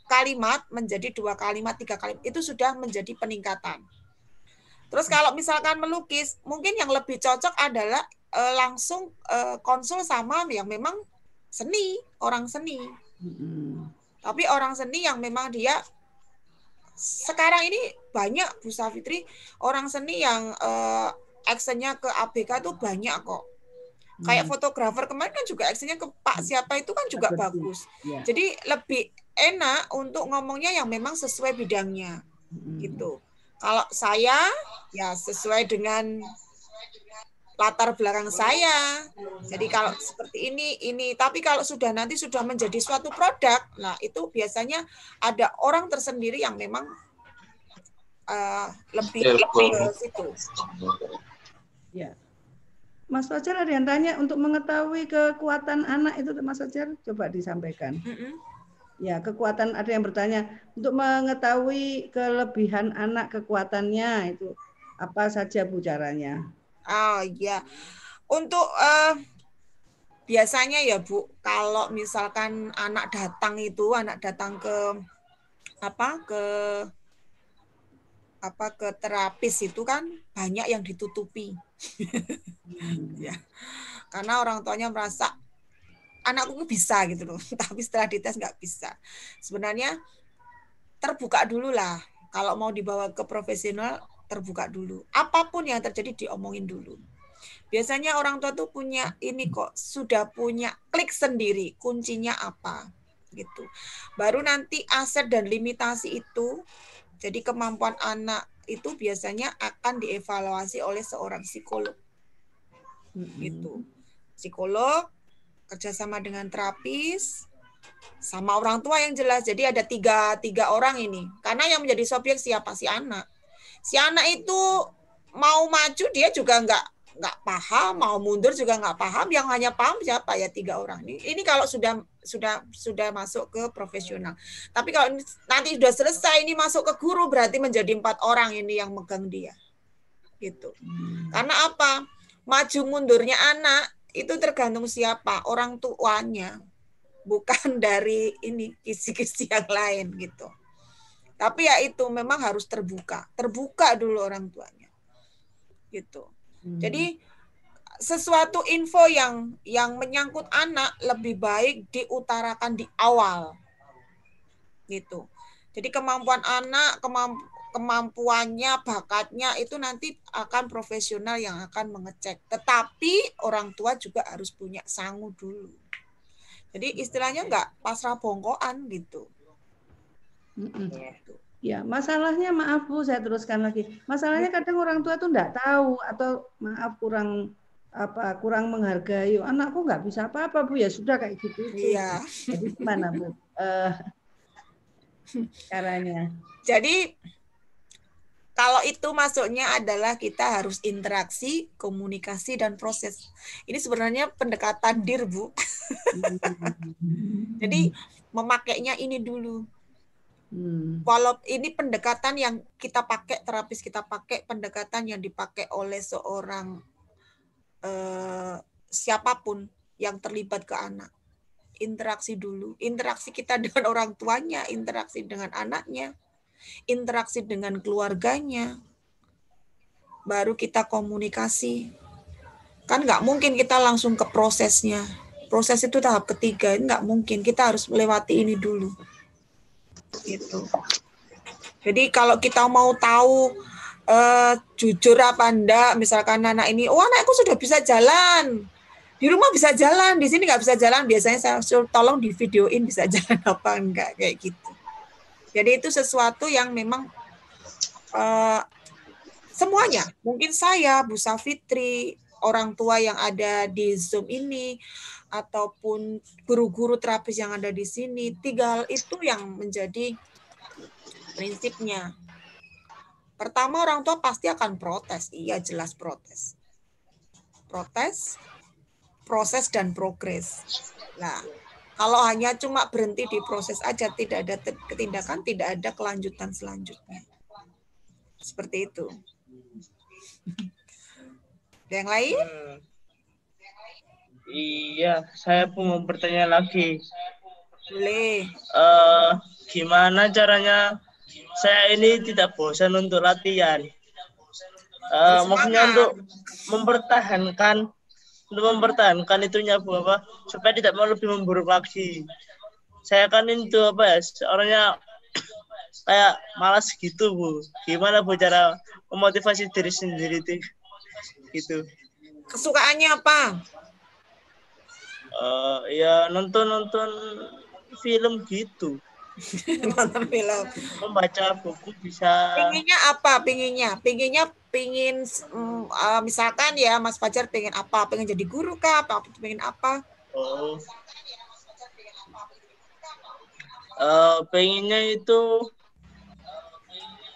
kalimat menjadi 2 kalimat, 3 kalimat, itu sudah menjadi peningkatan. Terus kalau misalkan melukis, mungkin yang lebih cocok adalah langsung konsul sama yang memang orang seni. Tapi orang seni yang memang dia sekarang ini banyak Bu Safitri, orang seni yang actionnya ke ABK itu banyak kok. Kayak fotografer kemarin kan juga actionnya ke Pak siapa itu kan juga bagus. Jadi lebih enak untuk ngomongnya yang memang sesuai bidangnya gitu. Kalau saya ya sesuai dengan latar belakang saya. Jadi kalau seperti ini. Tapi kalau nanti sudah menjadi suatu produk, nah itu biasanya ada orang tersendiri yang memang lebih ke situ. Ya. Mas Fajar ada yang tanya untuk mengetahui kekuatan anak itu Mas Fajar coba disampaikan. Ya, kekuatan ada yang bertanya untuk mengetahui kelebihan anak kekuatannya itu apa saja Bu caranya? Oh iya. Untuk biasanya ya Bu, kalau misalkan anak datang ke terapis itu kan banyak yang ditutupi. Ya. Karena orang tuanya merasa anakku bisa gitu loh. Tapi setelah dites nggak bisa. Sebenarnya terbuka dulu lah. Kalau mau dibawa ke profesional, terbuka dulu. Apapun yang terjadi diomongin dulu. Biasanya orang tua tuh punya ini kok, sudah punya klik sendiri, kuncinya apa gitu. Baru nanti aset dan limitasi itu, jadi kemampuan anak itu biasanya akan dievaluasi oleh seorang psikolog. Gitu. Psikolog kerjasama dengan terapis sama orang tua yang jelas. Jadi ada tiga orang ini. Karena yang menjadi subjek siapa? Si anak. Si anak itu mau maju dia juga nggak paham, mau mundur juga nggak paham. Yang hanya paham siapa? Ya 3 orang ini. Ini kalau sudah masuk ke profesional. Tapi kalau nanti sudah selesai ini masuk ke guru, berarti menjadi 4 orang ini yang megang dia. Gitu. Karena apa? Maju mundurnya anak itu tergantung siapa, orang tuanya, bukan dari ini kisi-kisi yang lain gitu. Tapi ya itu memang harus terbuka dulu orang tuanya, gitu. Jadi sesuatu info yang menyangkut anak lebih baik diutarakan di awal, gitu. Jadi kemampuan anak, kemampuannya, bakatnya itu nanti akan profesional yang akan mengecek. Tetapi orang tua juga harus punya sangu dulu. Jadi istilahnya nggak pasrah bongkoan gitu. Ya, masalahnya maaf Bu, saya teruskan lagi. Masalahnya kadang orang tua tuh nggak tahu atau maaf kurang menghargai. Anakku nggak bisa apa-apa Bu, ya sudah kayak gitu. Iya. Jadi gimana Bu? Caranya. Jadi kalau itu masuknya adalah kita harus interaksi, komunikasi, dan proses. Ini sebenarnya pendekatan DIR, Bu. Jadi memakainya ini dulu. Walau ini pendekatan yang kita pakai, terapis kita pakai, pendekatan yang dipakai oleh seorang siapapun yang terlibat ke anak. Interaksi dulu. Interaksi kita dengan orang tuanya, interaksi dengan anaknya, interaksi dengan keluarganya, baru kita komunikasi. Kan nggak mungkin kita langsung ke prosesnya. Proses itu tahap ketiga, nggak mungkin. Kita harus melewati ini dulu. Gitu. Jadi kalau kita mau tahu jujur apa enggak, misalkan anak ini, oh anakku sudah bisa jalan, di rumah bisa jalan, di sini nggak bisa jalan, biasanya saya tolong di videoin bisa jalan apa enggak, kayak gitu. Jadi itu sesuatu yang memang semuanya, mungkin saya, Bu Safitri, orang tua yang ada di Zoom ini, ataupun guru-guru terapis yang ada di sini, 3 hal itu yang menjadi prinsipnya. Pertama, orang tua pasti akan protes. Iya, jelas protes. Protes, proses, dan progres. Nah, kalau hanya cuma berhenti di proses aja, tidak ada tindakan, tidak ada kelanjutan selanjutnya. Seperti itu. Yang lain? Iya, saya pun mau bertanya lagi. Boleh. Gimana caranya saya ini tidak bosan untuk latihan? Maksudnya untuk mempertahankan itunya Bu, apa supaya tidak mau lebih memburuk lagi. Saya kan itu orangnya kayak malas gitu Bu. Gimana Bu cara memotivasi diri sendiri itu? Gitu. Kesukaannya apa? Ya nonton film gitu. Nonton film. Membaca buku bisa. Pinginnya apa? Pingin misalkan ya Mas Fajar pengen apa? Pengen jadi guru kah? Pengen apa? Pengennya itu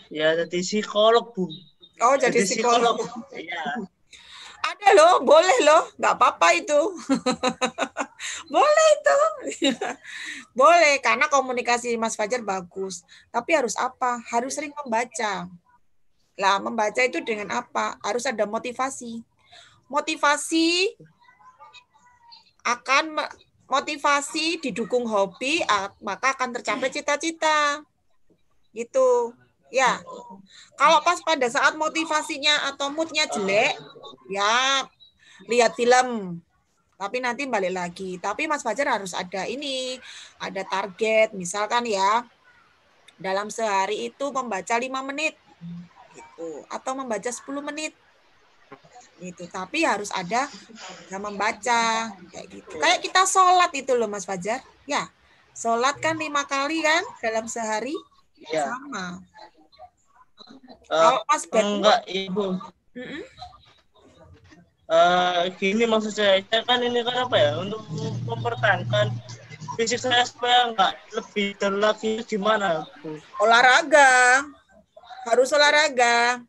ya jadi psikolog Bu. Oh, jadi psikolog. Iya. Ada loh, boleh loh, nggak apa-apa itu. Boleh itu. Boleh, karena komunikasi Mas Fajar bagus. Tapi harus apa? Harus sering membaca. Lah, membaca itu dengan apa? Harus ada motivasi. Motivasi didukung hobi, maka akan tercapai cita-cita. Gitu. Ya, kalau pas pada saat motivasinya atau moodnya jelek, ya lihat film. Tapi nanti balik lagi. Tapi Mas Fajar harus ada ini, ada target. Misalkan ya, dalam sehari itu membaca 5 menit. Gitu. Atau membaca 10 menit. Gitu. Tapi harus ada yang membaca. Kayak gitu. Kayak kita sholat itu loh Mas Fajar. Ya, sholat kan 5 kali kan dalam sehari. Ya. Sama. Kalau Mas enggak, Ibu. Gini maksud saya kan ini kan apa ya, untuk mempertahankan fisik saya supaya nggak lebih terlagi gimana? Olahraga, harus olahraga.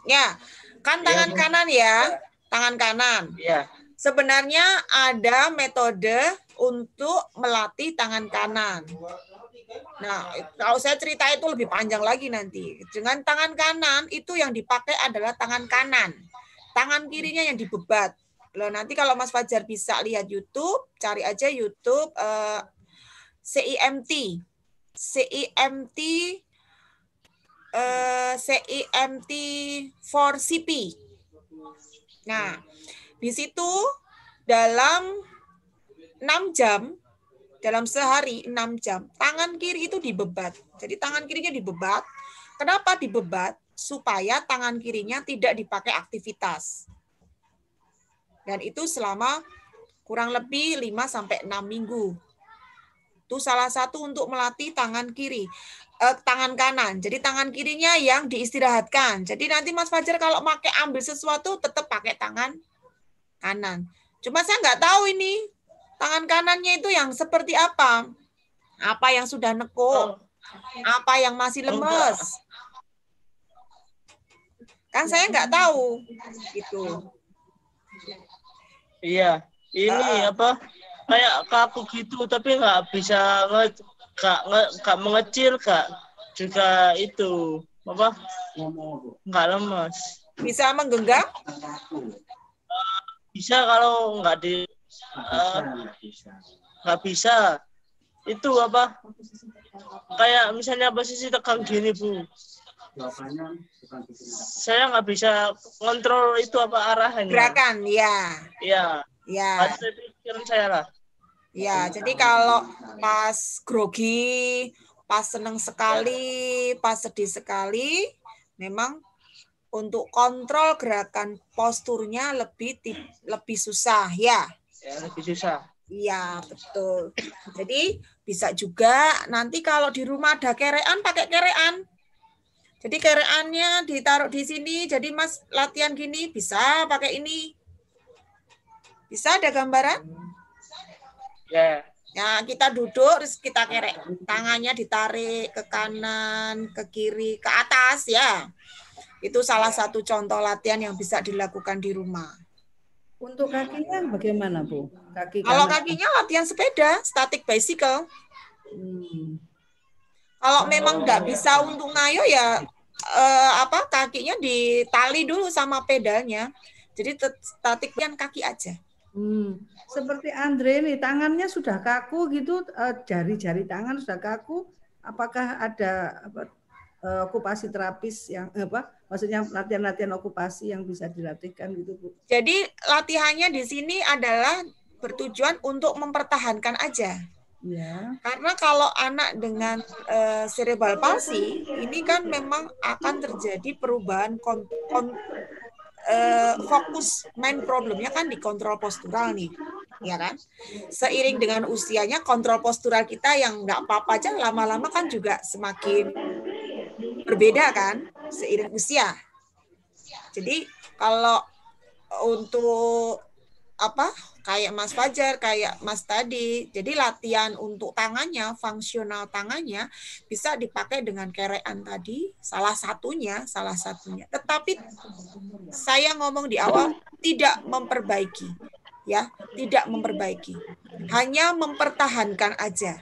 Ya, kan tangan kanan ya, tangan kanan. Ya. Sebenarnya ada metode untuk melatih tangan kanan. Nah, kalau saya cerita itu lebih panjang lagi nanti. Dengan tangan kanan itu yang dipakai adalah tangan kanan. Tangan kirinya yang dibebat. Loh, nanti kalau Mas Fajar bisa lihat YouTube, cari aja YouTube CIMT. CIMT 4CP. Nah, di situ dalam 6 jam, dalam sehari 6 jam, tangan kiri itu dibebat. Jadi tangan kirinya dibebat. Kenapa dibebat? Supaya tangan kirinya tidak dipakai aktivitas. Dan itu selama kurang lebih 5-6 minggu. Itu salah satu untuk melatih tangan kiri. Tangan kanan. Jadi tangan kirinya yang diistirahatkan. Jadi nanti Mas Fajar kalau ambil sesuatu tetap pakai tangan kanan. Cuma saya nggak tahu ini tangan kanannya itu yang seperti apa? Apa yang sudah nekuk? Apa yang masih lemes? Kan saya nggak tahu. Gitu. Iya. Ini apa? Kayak kaku gitu, tapi nggak bisa nggak mengecil, Kak. Juga itu apa? Nggak lemes. Bisa menggenggam? Bisa kalau nggak nggak bisa. Itu apa? Kayak misalnya posisi tegang gini, Bu. Saya nggak bisa kontrol itu apa arahnya. Gerakan, ya. Iya. Ya. Ada pikiran saya lah. Ya, jadi kalau pas grogi, pas seneng sekali, pas sedih sekali, memang untuk kontrol gerakan posturnya lebih susah, ya. Ya, lebih susah. Iya, betul. Jadi bisa juga nanti kalau di rumah ada kerean, pakai kerean. Jadi kereannya ditaruh di sini, jadi Mas latihan gini, bisa pakai ini. Bisa ada gambaran? Ya. Ya, kita duduk, terus kita kerek. Tangannya ditarik ke kanan, ke kiri, ke atas, ya. Itu salah satu contoh latihan yang bisa dilakukan di rumah. Untuk kakinya bagaimana, Bu? Kalau kakinya latihan sepeda, static bicycle. Kalau memang nggak bisa untuk ngayo ya kakinya ditali dulu sama pedalnya. Jadi statiknya kaki aja. Seperti Andre nih, tangannya sudah kaku gitu, jari-jari tangan sudah kaku. Apakah ada okupasi terapis yang maksudnya latihan-latihan okupasi yang bisa dilatihkan gitu, Bu? Jadi latihannya di sini adalah bertujuan untuk mempertahankan aja. Ya. Karena kalau anak dengan cerebral palsy ini kan memang akan terjadi perubahan fokus main problemnya kan di kontrol postural nih, ya kan? Seiring dengan usianya kontrol postural kita yang nggak apa-apa aja lama-lama kan juga semakin berbeda kan seiring usia. Jadi kalau untuk kayak Mas Fajar, kayak Mas tadi, jadi latihan untuk tangannya, fungsional tangannya bisa dipakai dengan kerean tadi, salah satunya. Tetapi saya ngomong di awal tidak memperbaiki, ya, tidak memperbaiki, hanya mempertahankan aja.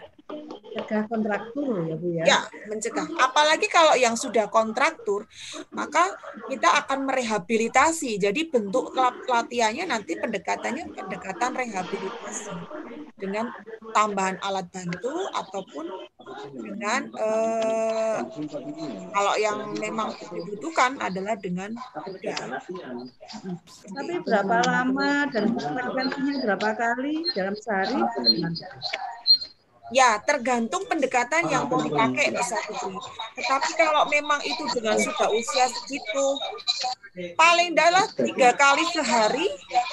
Mencegah kontraktur ya, Bu ya? Ya, mencegah. Apalagi kalau yang sudah kontraktur, maka kita akan merehabilitasi. Jadi bentuk latihannya nanti pendekatan rehabilitasi dengan tambahan alat bantu ataupun dengan kalau yang memang dibutuhkan adalah dengan beda. Tapi berapa lama dan frekuensinya berapa kali dalam sehari? Ya, tergantung pendekatan yang mau dipakai, Bisa Putri. Tetapi kalau memang itu dengan sudah usia segitu, paling dalam 3 kali sehari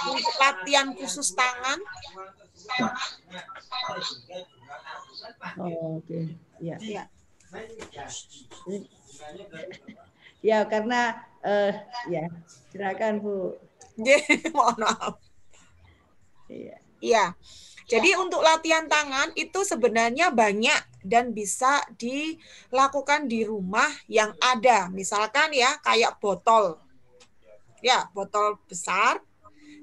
untuk latihan khusus tangan. Oh, oke. Ya. Ya. Ya, karena ya, silakan Bu. Mohon maaf. Iya. Iya. Jadi untuk latihan tangan itu sebenarnya banyak dan bisa dilakukan di rumah yang ada. Misalkan ya kayak botol. Ya, botol besar.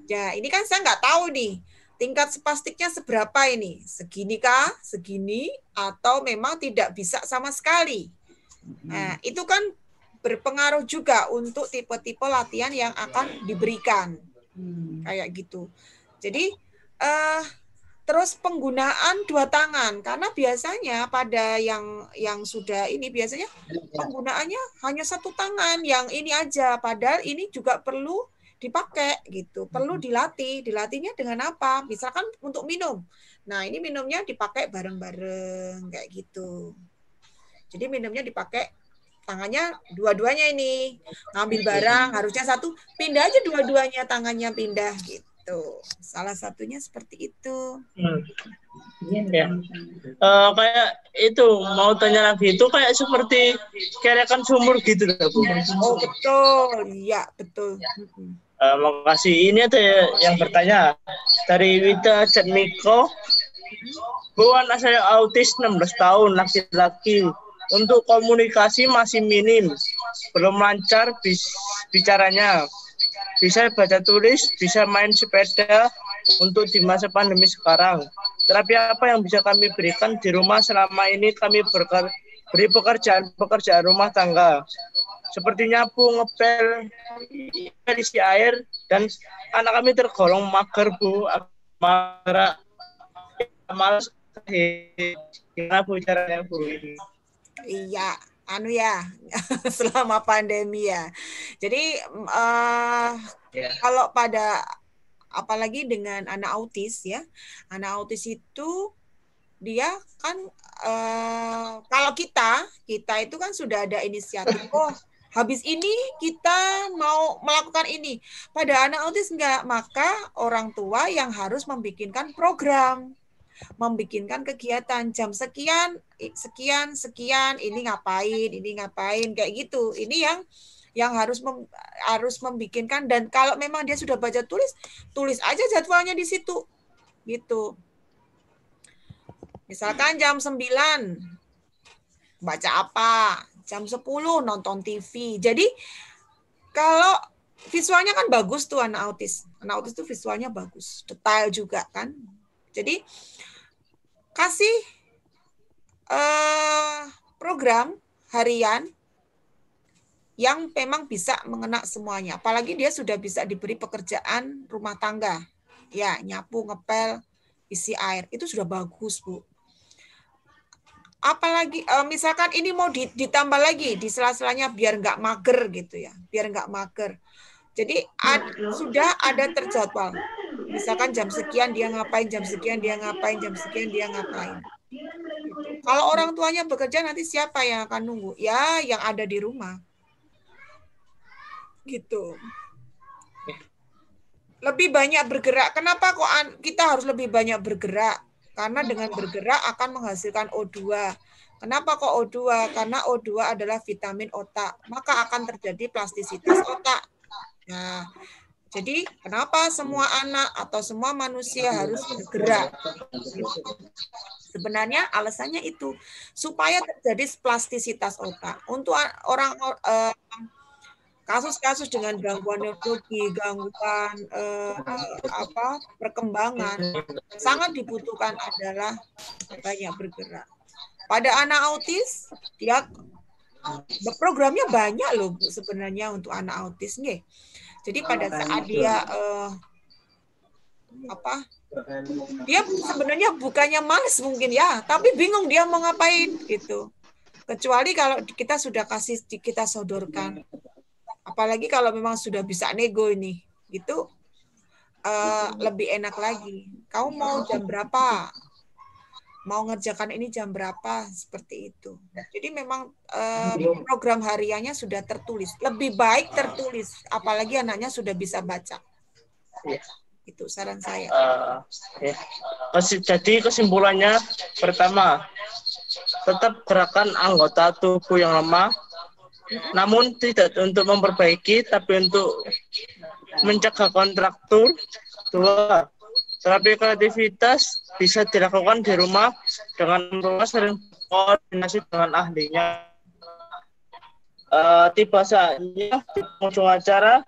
Ya, ini kan saya nggak tahu nih. Tingkat spastiknya seberapa ini? Segini kah? Segini? Atau memang tidak bisa sama sekali? Nah, itu kan berpengaruh juga untuk tipe-tipe latihan yang akan diberikan. Kayak gitu. Jadi, terus penggunaan 2 tangan. Karena biasanya pada yang sudah ini, biasanya penggunaannya hanya 1 tangan. Yang ini aja. Padahal ini juga perlu dipakai gitu, perlu dilatih. Dilatihnya dengan apa? Misalkan untuk minum. Nah, ini minumnya dipakai bareng-bareng kayak gitu. Jadi minumnya dipakai tangannya dua-duanya ini. Ngambil barang harusnya 1, pindah aja dua-duanya tangannya pindah gitu. Salah satunya seperti itu. Ya. Kayak itu mau tanya lagi itu kayak seperti kerekan sumur gitu Bu. Oh, betul. Iya, betul. Makasih. Ini ada yang bertanya dari Wita Cetmiko. Bu, anak saya autis 16 tahun, laki-laki. Untuk komunikasi masih minim, belum lancar bicaranya. Bisa baca tulis, bisa main sepeda untuk di masa pandemi sekarang. Terapi apa yang bisa kami berikan di rumah selama ini kami beri pekerjaan rumah tangga. Seperti nyapu, ngepel, isi air, dan anak kami tergolong mager Bu, malas. Gimana Bu caranya Bu? Iya, selama pandemi ya. Jadi kalau pada apalagi dengan anak autis ya, anak autis itu dia kan kalau kita itu kan sudah ada inisiatif. Oh, habis ini kita mau melakukan ini. Pada anak autis enggak, maka orang tua yang harus membikinkan program, membikinkan kegiatan jam sekian, ini ngapain kayak gitu. Ini yang harus membikinkan, dan kalau memang dia sudah baca tulis aja jadwalnya di situ. Gitu. Misalkan jam 9 baca apa, jam 10 nonton TV. Jadi kalau visualnya kan bagus tuh anak autis. Anak autis tuh visualnya bagus, detail juga kan. Jadi kasih program harian yang memang bisa mengena semuanya. Apalagi dia sudah bisa diberi pekerjaan rumah tangga. Ya, nyapu, ngepel, isi air. Itu sudah bagus, Bu. Apalagi misalkan ini mau ditambah lagi di sela-selanya biar nggak mager gitu ya. Biar nggak mager. Jadi sudah ada terjadwal. Misalkan jam sekian dia ngapain, jam sekian dia ngapain, jam sekian dia ngapain. Gitu. Kalau orang tuanya bekerja nanti siapa yang akan nunggu? Ya, yang ada di rumah. Gitu. Lebih banyak bergerak. Kenapa kok kita harus lebih banyak bergerak? Karena dengan bergerak akan menghasilkan O2. Kenapa kok O2? Karena O2 adalah vitamin otak. Maka akan terjadi plastisitas otak. Nah, jadi kenapa semua anak atau semua manusia harus bergerak? Sebenarnya alasannya itu supaya terjadi plastisitas otak. Untuk orang kasus-kasus dengan gangguan neurologi, gangguan perkembangan, sangat dibutuhkan adalah banyak bergerak. Pada anak autis, dia programnya banyak loh sebenarnya untuk anak autis, nggih. Jadi pada saat dia Dia sebenarnya bukannya males mungkin ya, tapi bingung dia mau ngapain gitu. Kecuali kalau kita sudah kasih, kita sodorkan. Apalagi kalau memang sudah bisa nego ini, gitu lebih enak lagi. Kamu mau jam berapa? Mau ngerjakan ini jam berapa? Seperti itu. Jadi memang program hariannya sudah tertulis. Lebih baik tertulis, apalagi anaknya sudah bisa baca. Itu saran saya. Jadi kesimpulannya, pertama, tetap gerakan anggota tubuh yang lemah, namun tidak untuk memperbaiki, tapi untuk mencegah kontraktur. Dua, terapi kreativitas bisa dilakukan di rumah dengan sering koordinasi dengan ahlinya. Tiba saatnya di penghujung acara,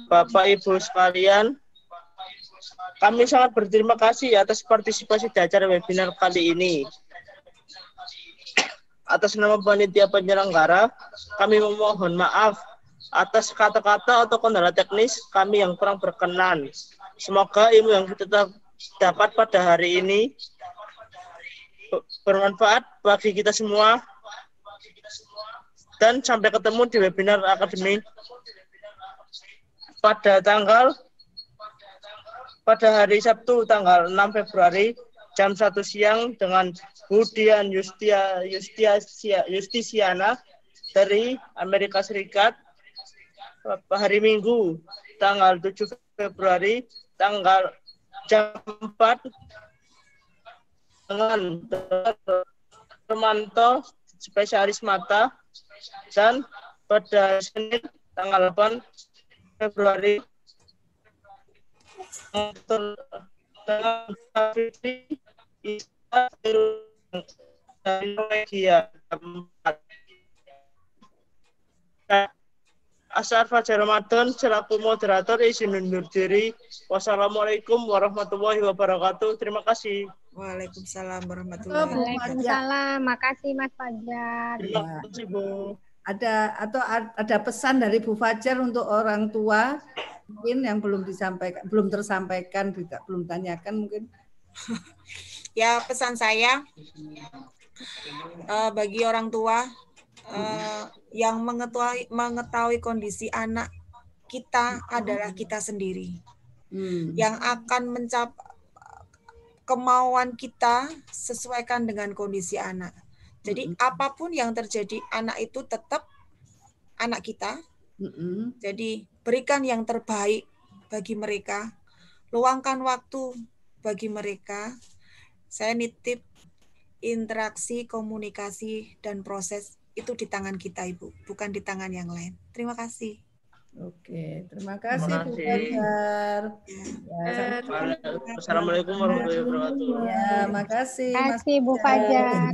Bapak Ibu sekalian, kami sangat berterima kasih atas partisipasi di acara webinar kali ini. Atas nama panitia penyelenggara, kami memohon maaf atas kata-kata atau kendala teknis kami yang kurang berkenan. Semoga ilmu yang kita dapat pada hari ini bermanfaat bagi kita semua. Dan sampai ketemu di webinar akademi pada hari Sabtu tanggal 6 Februari jam 1 siang dengan Bu Dian Justisiana dari Amerika Serikat. Hari Minggu tanggal 7 Februari tanggal jam 4 dengan Dr. Hermanto, spesialis mata, dan pada Senin tanggal 8 Februari dari Norwegia. Asar Fajar Ramadan selaku moderator izin undur diri. Wassalamualaikum warahmatullahi wabarakatuh. Terima kasih. Waalaikumsalam warahmatullahi wabarakatuh. Waalaikumsalam. Makasih Mas Fajar. Terima kasih, Bu. Ada pesan dari Bu Fajar untuk orang tua mungkin yang belum tersampaikan, belum tanyakan mungkin. Ya, pesan saya bagi orang tua yang mengetahui kondisi anak kita adalah kita sendiri. Yang akan mencapai kemauan kita sesuaikan dengan kondisi anak. Jadi apapun yang terjadi, anak itu tetap anak kita. Jadi berikan yang terbaik bagi mereka, luangkan waktu bagi mereka. Saya nitip interaksi, komunikasi, dan proses itu di tangan kita, Ibu, bukan di tangan yang lain. Terima kasih. Oke, terima kasih Bu Fajar. Assalamualaikum warahmatullahi wabarakatuh. Ya, makasih. Terima kasih Bu Fajar.